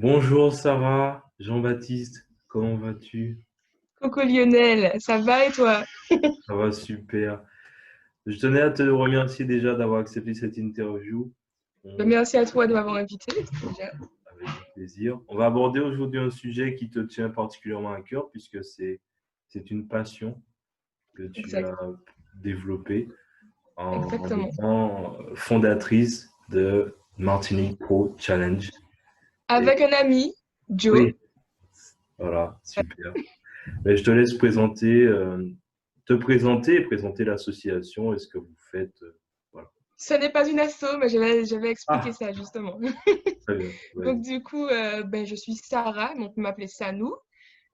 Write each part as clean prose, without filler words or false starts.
Bonjour Sarah, Jean-Baptiste, comment vas-tu? Coucou Lionel, ça va et toi? Ça va super. Je tenais à te remercier déjà d'avoir accepté cette interview. On- Merci à toi de m'avoir invité déjà. Avec grand plaisir. On va aborder aujourd'hui un sujet qui te tient particulièrement à cœur puisque c'est une passion que tu Exact, as développée en exactement. étant fondatrice de Martinique Pro Challenge. Et Avec un ami, Joe. oui, voilà, super. Mais je te laisse te présenter et présenter l'association et ce que vous faites. Voilà. Ce n'est pas une asso, mais je vais expliquer Ah, ça justement. très bien, Donc vas-y. du coup, je suis Sarah, mais on peut m'appeler Sanou.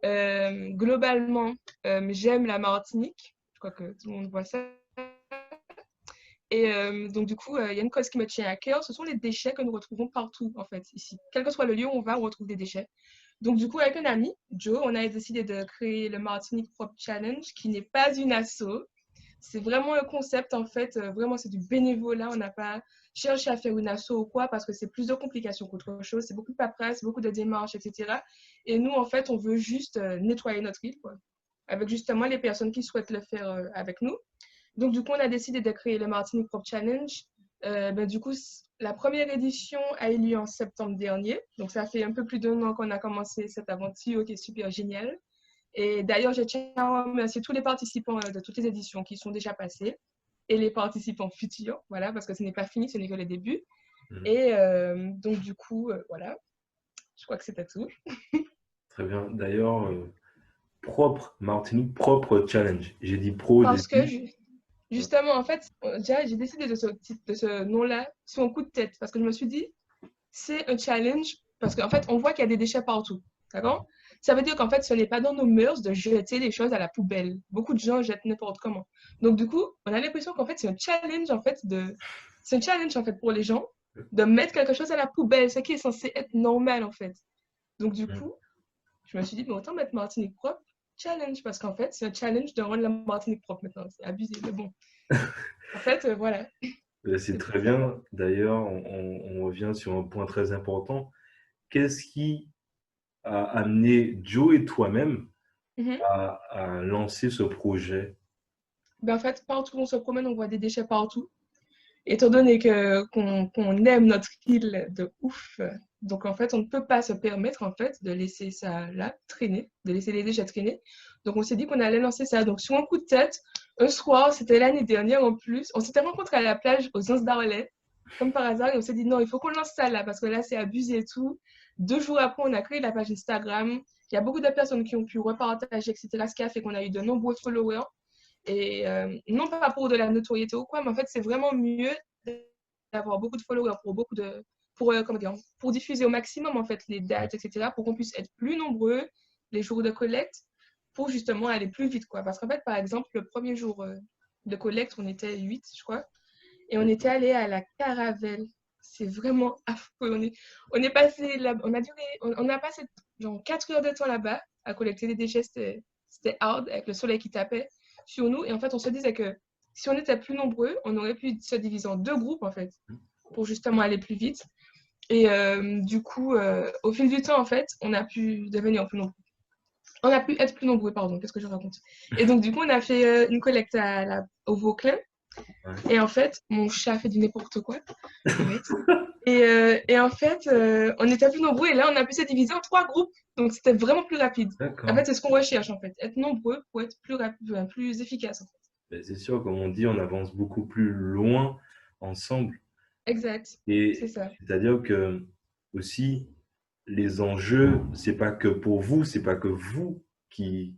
Globalement, j'aime la Martinique. Je crois que tout le monde voit ça. Et donc du coup, il y a une cause qui me tient à cœur. Ce sont les déchets que nous retrouvons partout en fait ici. Quel que soit le lieu où on va, on retrouve des déchets. Donc, du coup, avec un ami, Joe, on a décidé de créer le Martinique Prop Challenge, qui n'est pas une asso. C'est vraiment un concept, en fait. Vraiment, c'est du bénévolat. On n'a pas cherché à faire une asso ou quoi, parce que c'est plus de complications qu'autre chose. C'est beaucoup de paperasse, beaucoup de démarches, etc. Et nous, en fait, on veut juste nettoyer notre île, quoi, avec justement les personnes qui souhaitent le faire avec nous. Donc, du coup, on a décidé de créer le Martinique Prop Challenge. Du coup, la première édition a eu lieu en septembre dernier. Donc, ça fait un peu plus d'un an qu'on a commencé cette aventure qui est super géniale. Et d'ailleurs, je tiens à remercier tous les participants de toutes les éditions qui sont déjà passés et les participants futurs, voilà, parce que ce n'est pas fini, ce n'est que le début. Mhm. Et donc, du coup, voilà, je crois que c'était tout. Très bien. D'ailleurs, propre, Martinique, propre challenge. J'ai dit pro au Parce que début. justement, en fait, déjà, j'ai décidé de ce nom-là sur un coup de tête parce que je me suis dit, c'est un challenge parce qu'en fait, on voit qu'il y a des déchets partout. D'accord? Ça veut dire qu'en fait, ce n'est pas dans nos mœurs de jeter les choses à la poubelle. Beaucoup de gens jettent n'importe comment. Donc, du coup, on a l'impression qu'en fait, c'est un challenge en fait pour les gens de mettre quelque chose à la poubelle, ce qui est censé être normal en fait. Donc, du Mhm. coup, je me suis dit, mais autant mettre Martinique propre, challenge, parce qu'en fait, c'est un challenge de rendre la Martinique propre maintenant. C'est abusé, mais bon. En fait, voilà, C'est c'est tout. très bien. D'ailleurs, on revient sur un point très important. Qu'est-ce qui a amené Joe et toi-même Mhm. à lancer ce projet? Ben, en fait, partout où on se promène, on voit des déchets partout. Étant donné qu'on aime notre île de ouf, donc en fait, on ne peut pas se permettre en fait de laisser ça là traîner, de laisser les déchets traîner. Donc on s'est dit qu'on allait lancer ça. Donc sur un coup de tête, un soir, c'était l'année dernière en plus, on s'était rencontrés à la plage aux Anses d'Arlet, comme par hasard, et on s'est dit non, il faut qu'on lance ça là parce que là c'est abusé et tout. 2 jours après, on a créé la page Instagram. Il y a beaucoup de personnes qui ont pu repartager, etc. Ce qui a fait qu'on a eu de nombreux followers. Et non pas pour de la notoriété ou quoi, mais en fait, c'est vraiment mieux d'avoir beaucoup de followers comment dire, pour diffuser au maximum en fait les dates, etc., pour qu'on puisse être plus nombreux les jours de collecte, pour justement aller plus vite, quoi. Parce qu'en fait, par exemple, le premier jour de collecte, on était 8, je crois, et on était allé à la Caravelle. C'est vraiment affreux. On est passé là, on a passé genre 4 heures de temps là-bas à collecter les déchets. C'était hard avec le soleil qui tapait sur nous. Et en fait, on se disait que si on était plus nombreux, on aurait pu se diviser en 2 groupes en fait pour justement aller plus vite. Et du coup, au fil du temps, en fait, on a pu devenir plus nombreux. On a pu être plus nombreux, pardon, qu'est-ce que je raconte. Et donc, du coup, on a fait une collecte au Vauclin. Ouais. Et en fait, mon chat fait du n'importe quoi. Arrête. Et en fait, on était plus nombreux et là, on a pu se diviser en 3 groupes. Donc, c'était vraiment plus rapide. En fait, D'accord. c'est ce qu'on recherche, en fait. Être nombreux pour être plus rapide, plus efficace, en fait. Ben, c'est sûr, comme on dit, on avance beaucoup plus loin ensemble. Exact. C'est Et ça. c'est-à-dire que aussi, les enjeux, c'est pas que pour vous, c'est pas que vous qui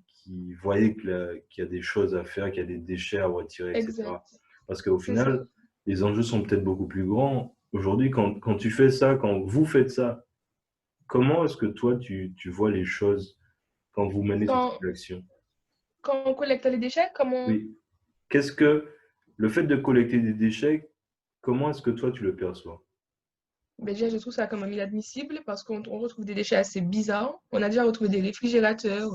voyez qu'il y a des choses à faire, qu'il y a des déchets à retirer, etc. Exact. Parce qu'au C'est ça. final, les enjeux sont peut-être beaucoup plus grands. Aujourd'hui, quand tu fais ça, quand vous faites ça, comment est-ce que toi, tu vois les choses quand vous menez ce type Quand, d'action? quand on collecte les déchets, comment. Oui. Qu'est-ce que le fait de collecter des déchets, comment est-ce que toi, tu le perçois? Ben déjà, je trouve ça quand même inadmissible parce qu'on retrouve des déchets assez bizarres. On a déjà retrouvé des réfrigérateurs,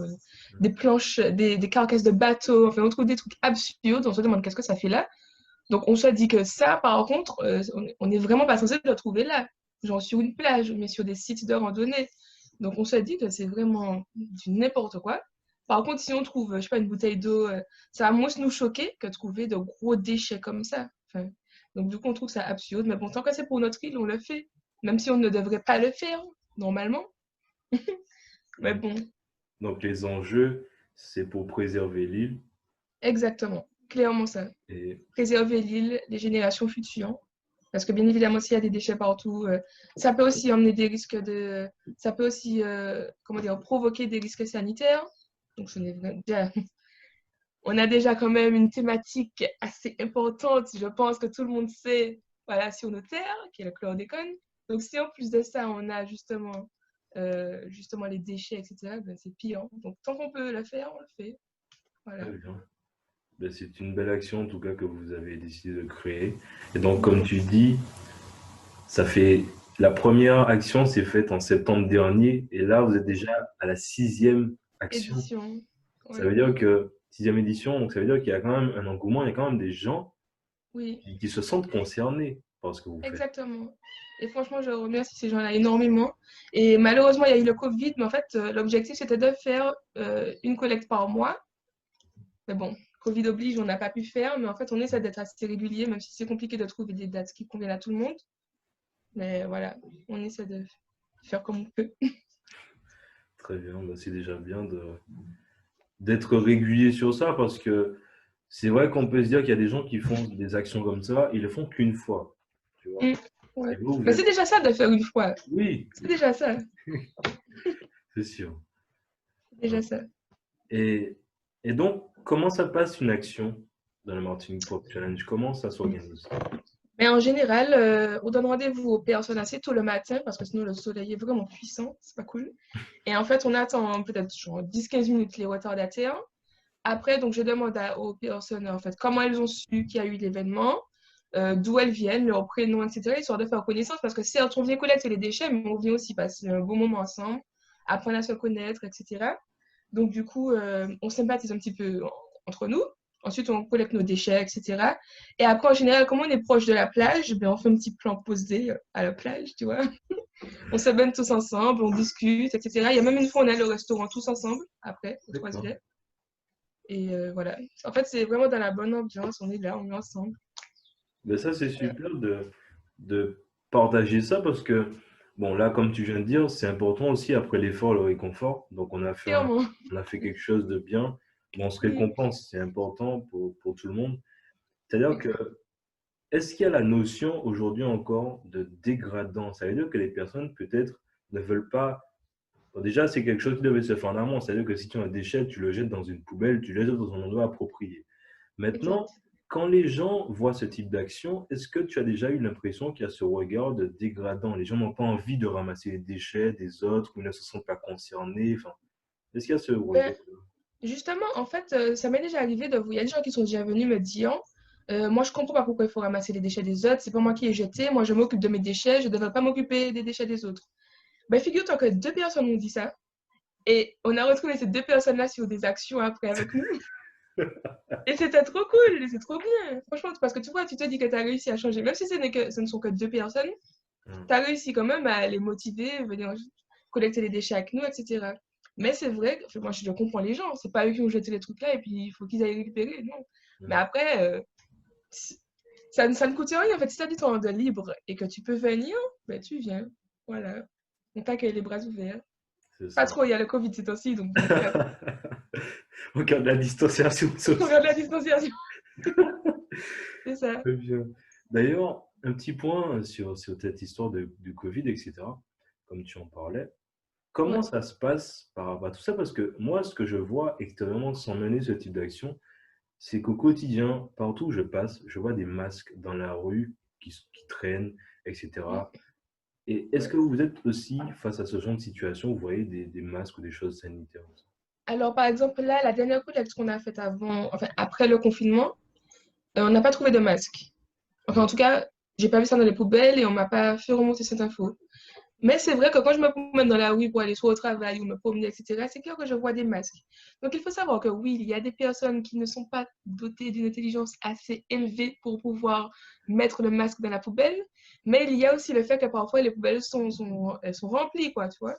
des planches, des carcasses de bateaux. Enfin, on trouve des trucs absurdes. On se demande qu'est-ce que ça fait là. Donc, on se dit que ça, par contre, on n'est vraiment pas censé le trouver là. genre sur une plage, mais sur des sites de randonnée. Donc, on se dit que c'est vraiment du n'importe quoi. Par contre, si on trouve, je sais pas, une bouteille d'eau, ça va moins nous choquer que de trouver de gros déchets comme ça. Enfin, donc, du coup, on trouve ça absurde. Mais bon, tant que c'est pour notre île, on le fait. Même si on ne devrait pas le faire, normalement. Mais bon, Donc les enjeux, c'est pour préserver l'île exactement. Clairement ça. et Préserver l'île, les générations futures. Parce que bien évidemment, s'il y a des déchets partout, ça peut aussi emmener des risques de... Ça peut aussi, comment dire, provoquer des risques sanitaires. Donc, ce n'est déjà... On a déjà quand même une thématique assez importante, je pense que tout le monde sait, voilà, sur nos terres, qui est le chlordécone. Donc, si en plus de ça, on a justement les déchets, etc., ben, c'est pire. Donc, tant qu'on peut le faire, on le fait. très Voilà. bien. Ben, c'est une belle action en tout cas que vous avez décidé de créer. Et donc comme tu dis, ça fait la première action s'est faite en septembre dernier et là vous êtes déjà à la sixième action. Édition. Ça Oui. veut dire que sixième édition, donc ça veut dire qu'il y a quand même un engouement, il y a quand même des gens Oui. qui se sentent concernés par ce que vous faites. Exactement. Et franchement, je remercie ces gens-là énormément. Et malheureusement, il y a eu le Covid, mais en fait, l'objectif, c'était de faire une collecte par mois. Mais bon, Covid oblige, on n'a pas pu faire, mais en fait, on essaie d'être assez régulier, même si c'est compliqué de trouver des dates qui conviennent à tout le monde. Mais voilà, on essaie de faire comme on peut. Très bien, ben, c'est déjà bien d'être régulier sur ça parce que c'est vrai qu'on peut se dire qu'il y a des gens qui font des actions comme ça, ils le font qu'une fois, tu vois. Mm. Ouais. Et vous, vous Mais êtes... c'est déjà ça de faire une fois. Oui, C'est déjà ça. c'est sûr. C'est déjà ça. Et, et donc, comment ça passe une action dans le Martinique Pop Challenge? Comment ça s'organise? Mais en général, on donne rendez-vous aux personnes assez tôt le matin parce que sinon le soleil est vraiment puissant, c'est pas cool. Et en fait, on attend peut-être genre 10-15 minutes les retardataires. Après, donc, je demande aux personnes en fait comment elles ont su qu'il y a eu l'événement, d'où elles viennent, leur prénom, etc., histoire de faire connaissance parce que certes, on vient collecter les déchets, mais on vient aussi passer un bon moment ensemble, apprendre à se connaître, etc. Donc, du coup, on sympathise un petit peu entre nous. Ensuite, on collecte nos déchets, etc. Et après, en général, comme on est proche de la plage, ben, on fait un petit plan posé à la plage, tu vois. On se baigne tous ensemble, on discute, etc. Il y a même une fois, on est au restaurant tous ensemble, après, au D'accord. troisième. Et voilà. En fait, c'est vraiment dans la bonne ambiance, on est là, on est ensemble. Ben ça, c'est Voilà. super de partager ça parce que, bon, là, comme tu viens de dire, c'est important aussi après l'effort, le réconfort. Donc, Clairement. on a fait quelque chose de bien. Bon, on se Oui, récompense, c'est important pour tout le monde. C'est-à-dire que exact. est-ce qu'il y a la notion aujourd'hui encore de dégradant? Ça veut dire que les personnes peut-être ne veulent pas. Bon, déjà, c'est quelque chose qui devait se faire en amont. C'est-à-dire que si tu as un déchet, tu le jettes dans une poubelle, tu le jettes dans un endroit approprié. Maintenant, Exact. quand les gens voient ce type d'action, est-ce que tu as déjà eu l'impression qu'il y a ce regard de dégradant? Les gens n'ont pas envie de ramasser les déchets des autres ou ils ne se sentent pas concernés. Enfin, est-ce qu'il y a ce Ben, regard? justement, en fait, ça m'est déjà arrivé de vous. Il y a des gens qui sont déjà venus me dire moi, je comprends pas pourquoi il faut ramasser les déchets des autres. C'est pas moi qui ai jeté. Moi, je m'occupe de mes déchets. Je ne devrais pas m'occuper des déchets des autres. Ben, figure-toi que deux personnes m'ont dit ça. Et on a retrouvé ces deux personnes-là sur des actions après avec nous. Et c'était trop cool, c'est trop bien. Franchement, parce que tu vois, tu te dis que tu as réussi à changer. Même si ce ne sont que deux personnes, tu as réussi quand même à les motiver, venir collecter les déchets avec nous, etc. Mais c'est vrai que moi, je comprends les gens. C'est pas eux qui ont jeté les trucs là et puis il faut qu'ils aillent récupérer. Non. Mais après, ça ne coûte rien. En fait, si tu as du temps de libre et que tu peux venir, ben, tu viens. Voilà. On t'accueille les bras ouverts. C'est Pas ça. trop, il y a le Covid ces temps-ci, donc bon, bref. Regarde la distanciation On sociale. regarde la distanciation. C'est ça. Très bien. D'ailleurs, un petit point sur cette histoire du Covid, etc., comme tu en parlais. Comment Ouais. ça se passe par rapport à tout ça? Parce que moi, ce que je vois extérieurement sans mener ce type d'action, c'est qu'au quotidien, partout où je passe, je vois des masques dans la rue qui traînent, etc. Mm. Et est-ce Ouais. que vous êtes aussi face à ce genre de situation, vous voyez des masques ou des choses sanitaires? Alors, par exemple, là, la dernière collecte qu'on a faite après le confinement, on n'a pas trouvé de masque. Enfin, en tout cas, j'ai pas vu ça dans les poubelles et on m'a pas fait remonter cette info. Mais c'est vrai que quand je me promène dans la rue pour aller soit au travail ou me promener, etc., c'est clair que je vois des masques. Donc, il faut savoir que oui, il y a des personnes qui ne sont pas dotées d'une intelligence assez élevée pour pouvoir mettre le masque dans la poubelle. Mais il y a aussi le fait que parfois les poubelles elles sont remplies, quoi, tu vois.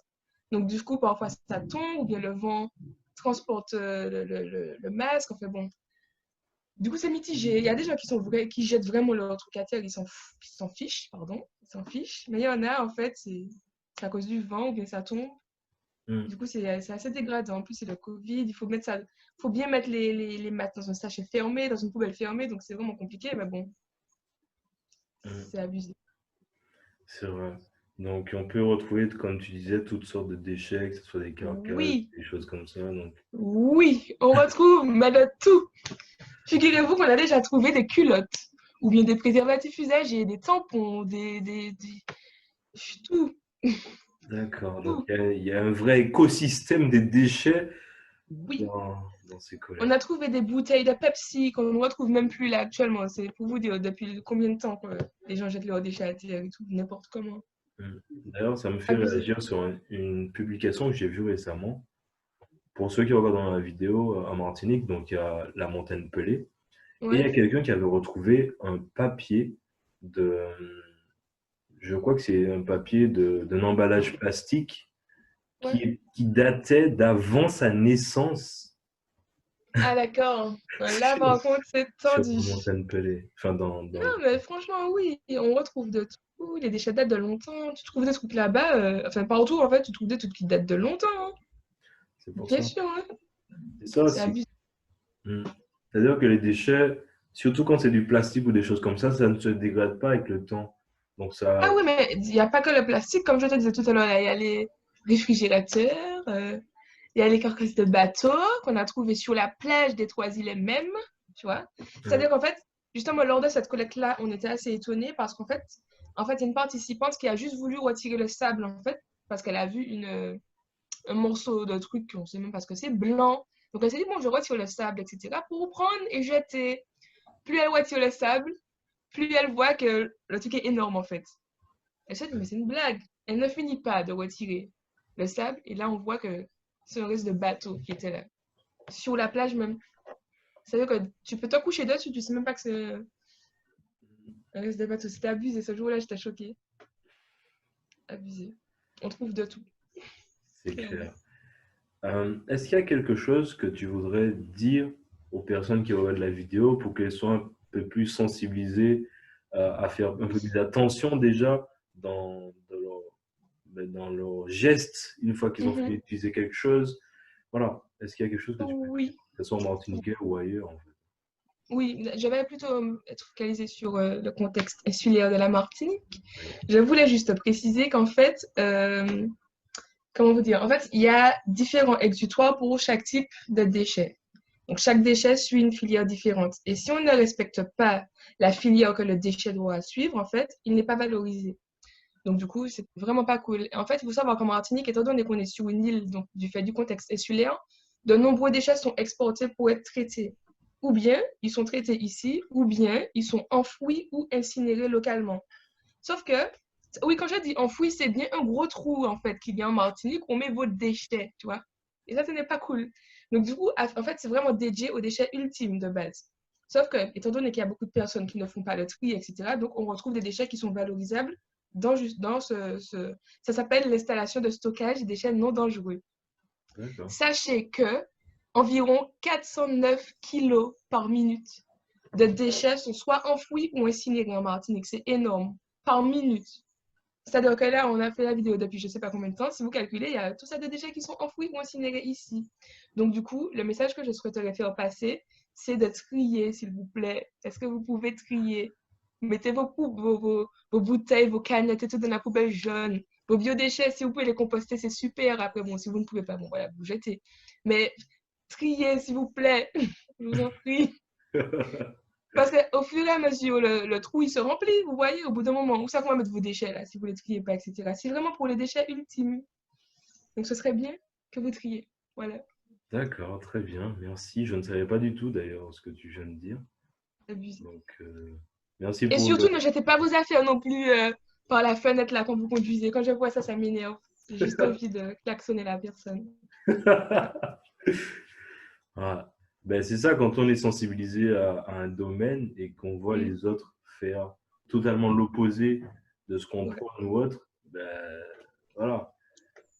Donc du coup, parfois ça tombe ou bien le vent transporte le masque. Enfin bon, du coup c'est mitigé. Il y a des gens qui jettent vraiment leur truc à terre, ils s'en fichent, pardon, ils s'en fichent. Mais il y en a, en fait, c'est à cause du vent ou bien ça tombe. Mm. Du coup, c'est assez dégradant. En plus, c'est le Covid. Faut bien mettre les maths dans un sachet fermé, dans une poubelle fermée. Donc, c'est vraiment compliqué. Mais bon, Mm. c'est abusé. C'est vrai. Donc, on peut retrouver, comme tu disais, toutes sortes de déchets, que ce soit des carcasses, Oui, des choses comme ça. Donc, oui, on retrouve mais de tout. Figurez-vous qu'on a déjà trouvé des culottes, ou bien des préservatifs usagés, des tampons, tout, d'accord. Donc, tout. il y a un vrai écosystème des déchets Oui. dans ces On collèges. a trouvé des bouteilles de Pepsi qu'on ne retrouve même plus là actuellement. C'est pour vous dire depuis combien de temps que les gens jettent leurs déchets à terre et tout, n'importe comment. Mm. D'ailleurs, ça me fait Abusé. réagir sur une publication que j'ai vue récemment. Pour ceux qui regardent dans la vidéo, en Martinique, donc il y a la montagne Pelée. Et il y a Ouais, quelqu'un qui avait retrouvé un papier de, je crois que c'est un papier d'un emballage plastique ouais. qui datait d'avant sa naissance Ah d'accord. Là sur, par contre c'est sur tendu. la montagne Pelée. Enfin, Non mais franchement oui, on retrouve de tout. Les déchets datent de longtemps. Tu trouves des trucs là-bas, enfin partout en fait, tu trouves des trucs qui datent de longtemps, hein. c'est pour ça. Question, hein. C'est ça C'est aussi. abusé. Mm. C'est-à-dire que les déchets, surtout quand c'est du plastique ou des choses comme ça ne se dégrade pas avec le temps. Donc Ah ça, oui, mais il n'y a pas que le plastique, comme je te disais tout à l'heure, il y a les réfrigérateurs, il y a les carcasses de bateaux qu'on a trouvées sur la plage des Trois-Îles même, tu vois. mm, C'est-à-dire qu'en fait, justement, lors de cette collecte-là, on était assez étonnés parce qu'en fait, il y a une participante qui a juste voulu retirer le sable, en fait, parce qu'elle a vu un morceau de truc, on ne sait même pas ce que c'est, blanc. Donc elle s'est dit, bon, je retire le sable, etc., pour prendre et jeter. Plus elle retire le sable, plus elle voit que le truc est énorme, en fait. Elle se dit, mais c'est une blague. Elle ne finit pas de retirer le sable. Et là, on voit que c'est un reste de bateau qui était là. Sur la plage même. C'est-à-dire que tu peux te coucher dessus, tu sais même pas que c'est un reste de bateau. C'était abusé. Ce jour-là, j'étais choquée. Abusé. On trouve de tout, c'est clairement. clair. Est-ce qu'il y a quelque chose que tu voudrais dire aux personnes qui regardent la vidéo pour qu'elles soient un peu plus sensibilisées à faire un peu plus attention déjà dans leurs gestes une fois qu'ils ont fini Mhm. d'utiliser quelque chose? Voilà. Est-ce qu'il y a quelque chose que tu peux dire, Oui. que ce soit en Martinique ou ailleurs en fait? Oui, je vais plutôt être focalisée sur le contexte insulaire de la Martinique. Oui. Je voulais juste préciser qu'en fait, comment vous dire, en fait, il y a différents exutoires pour chaque type de déchet. Donc, chaque déchet suit une filière différente. Et si on ne respecte pas la filière que le déchet doit suivre, en fait, il n'est pas valorisé. Donc, du coup, c'est vraiment pas cool. Et en fait, il faut savoir qu'en Martinique, étant donné qu'on est sur une île, donc du fait du contexte insulaire, de nombreux déchets sont exportés pour être traités. Ou bien ils sont traités ici, ou bien ils sont enfouis ou incinérés localement. Sauf que, oui, quand je dis enfoui, c'est bien un gros trou, en fait, qu'il y a en Martinique, on met vos déchets, tu vois. Et ça, ce n'est pas cool. Donc, du coup, en fait, c'est vraiment dédié aux déchets ultimes de base. Sauf que, étant donné qu'il y a beaucoup de personnes qui ne font pas le tri, etc., donc on retrouve des déchets qui sont valorisables dans ça s'appelle l'installation de stockage des déchets non dangereux. D'accord. Sachez que environ 409 kilos par minute de déchets sont soit enfouis ou incinérés en Martinique. C'est énorme. Par minute. C'est-à-dire que là, on a fait la vidéo depuis je ne sais pas combien de temps. Si vous calculez, il y a tout ça de déchets qui sont enfouis ou incinérés ici. Donc, du coup, le message que je souhaiterais faire passer, c'est de trier, s'il vous plaît. Est-ce que vous pouvez trier? Mettez vos bouteilles, vos canettes et tout dans la poubelle jaune. Vos biodéchets, si vous pouvez les composter, c'est super. Après, bon, si vous ne pouvez pas, bon, voilà, vous jetez. Mais triez, s'il vous plaît. Je vous en prie. Parce qu'au fur et à mesure, le trou, il se remplit, vous voyez, au bout d'un moment, où ça va mettre vos déchets, là, si vous ne les triez pas, etc. C'est vraiment pour les déchets ultimes. Donc, ce serait bien que vous triez. Voilà, D'accord, très bien, merci. Je ne savais pas du tout d'ailleurs ce que tu viens de dire. abusé. Donc, merci Et pour surtout, le. ne jetez pas vos affaires non plus par la fenêtre, là, quand vous conduisez. Quand je vois ça, ça m'énerve. J'ai juste envie de klaxonner la personne. Ah, ben, c'est ça, quand on est sensibilisé à un domaine et qu'on voit Mm. les autres faire totalement l'opposé de ce qu'on Ouais. prône ou autre, ben, voilà.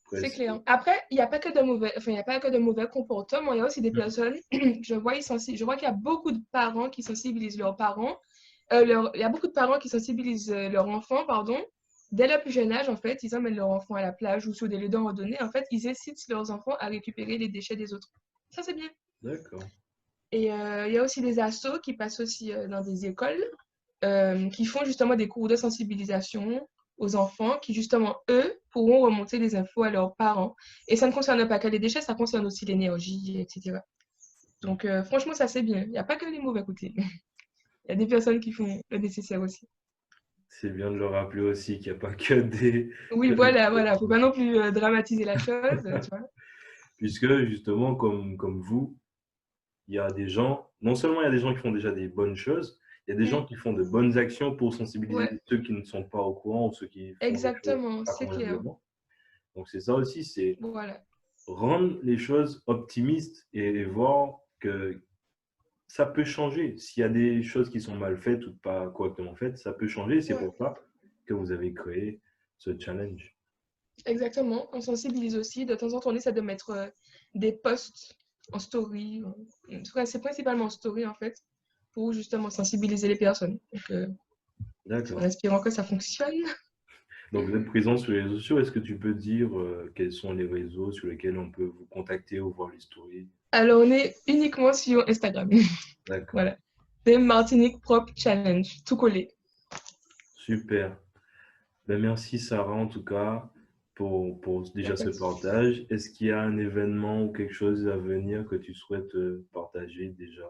Après, C'est clair. Après, il n'y a pas que de mauvais, enfin, il y a pas que de mauvais comportements. Il y a aussi des personnes, je vois, je vois qu'il y a beaucoup de parents qui sensibilisent leurs parents. Il y a beaucoup de parents qui sensibilisent leurs enfants, pardon. Dès le plus jeune âge, en fait, ils emmènent leurs enfants à la plage ou sur des lieux de randonnée. En fait, ils incitent leurs enfants à récupérer les déchets des autres. Ça, c'est bien. d'accord. Et il y a aussi des assos qui passent aussi dans des écoles qui font justement des cours de sensibilisation aux enfants qui, justement, eux, pourront remonter les infos à leurs parents. Et ça ne concerne pas que les déchets, ça concerne aussi l'énergie, etc. Donc, franchement, ça, c'est bien. Il n'y a pas que les mauvais côtés. Il y a des personnes qui font le nécessaire aussi. C'est bien de le rappeler aussi qu'il n'y a pas que des... Oui, que des- voilà, voilà. Faut pas non plus dramatiser la chose, tu vois. Puisque justement, comme vous, il y a des gens, non seulement il y a des gens qui font déjà des bonnes choses, il y a des Mm, gens qui font de bonnes actions pour sensibiliser ouais, ceux qui ne sont pas au courant ou ceux qui font les choses exactement, pas c'est clair. convenablement. Donc c'est ça aussi, c'est Voilà. rendre les choses optimistes et voir que ça peut changer. S'il y a des choses qui sont mal faites ou pas correctement faites, ça peut changer. C'est Ouais, pour ça que vous avez créé ce challenge. exactement. On sensibilise aussi. De temps en temps, on essaie de mettre des posts en story. En tout cas, c'est principalement en story, en fait, pour justement sensibiliser les personnes. Donc, en D'accord. espérant que ça fonctionne. Donc, vous êtes présent sur les réseaux sociaux. Est-ce que tu peux dire quels sont les réseaux sur lesquels on peut vous contacter ou voir les stories? Alors, on est uniquement sur Instagram. D'accord. Voilà. C'est Martinique Prop Challenge, tout collé. Super. Ben, merci Sarah en tout cas pour Il n'y a déjà pas ce de souci. partage. Est-ce qu'il y a un événement ou quelque chose à venir que tu souhaites partager déjà?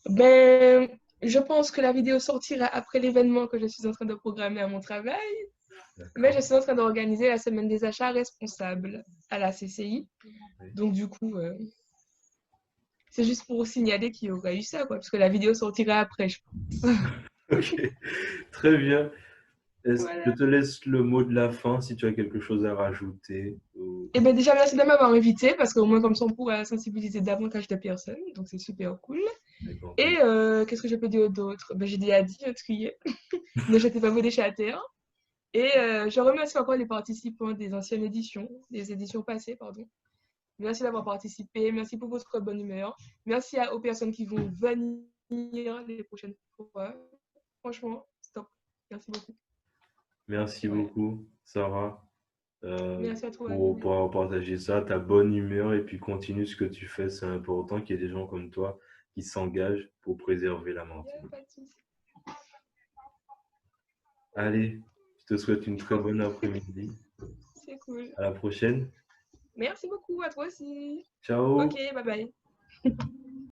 Ben, je pense que la vidéo sortira après l'événement que je suis en train de programmer à mon travail. Mais je D'accord. suis en train d'organiser la semaine des achats responsables à la CCI. Oui. Donc, du coup, c'est juste pour signaler qu'il y aura eu ça, quoi, parce que la vidéo sortira après, je pense. Ok, très bien. Je Voilà. te laisse le mot de la fin si tu as quelque chose à rajouter. Et bien, déjà, merci de m'avoir invité, parce qu'au moins, comme ça, on pourra sensibiliser davantage de personnes. Donc, c'est super cool. Avec grand Et plaisir. qu'est-ce que je peux dire d'autre? Ben, j'ai déjà dit, trier. Ne jetez pas vos déchets à terre. Et je remercie encore les participants des anciennes éditions, des éditions passées, pardon. Merci d'avoir participé. Merci pour votre bonne humeur. Merci aux personnes qui vont venir les prochaines fois. Franchement, stop. Merci beaucoup. Merci Voilà. beaucoup, Sarah, Merci à toi, pour Amine. avoir partagé ça, ta bonne humeur et puis continue ce que tu fais. C'est important qu'il y ait des gens comme toi qui s'engagent pour préserver la Il n'y a Martinique. pas de souci. Allez, je te souhaite une très bonne après-midi. C'est cool. À la prochaine. Merci beaucoup à toi aussi. Ok, Ciao! bye bye.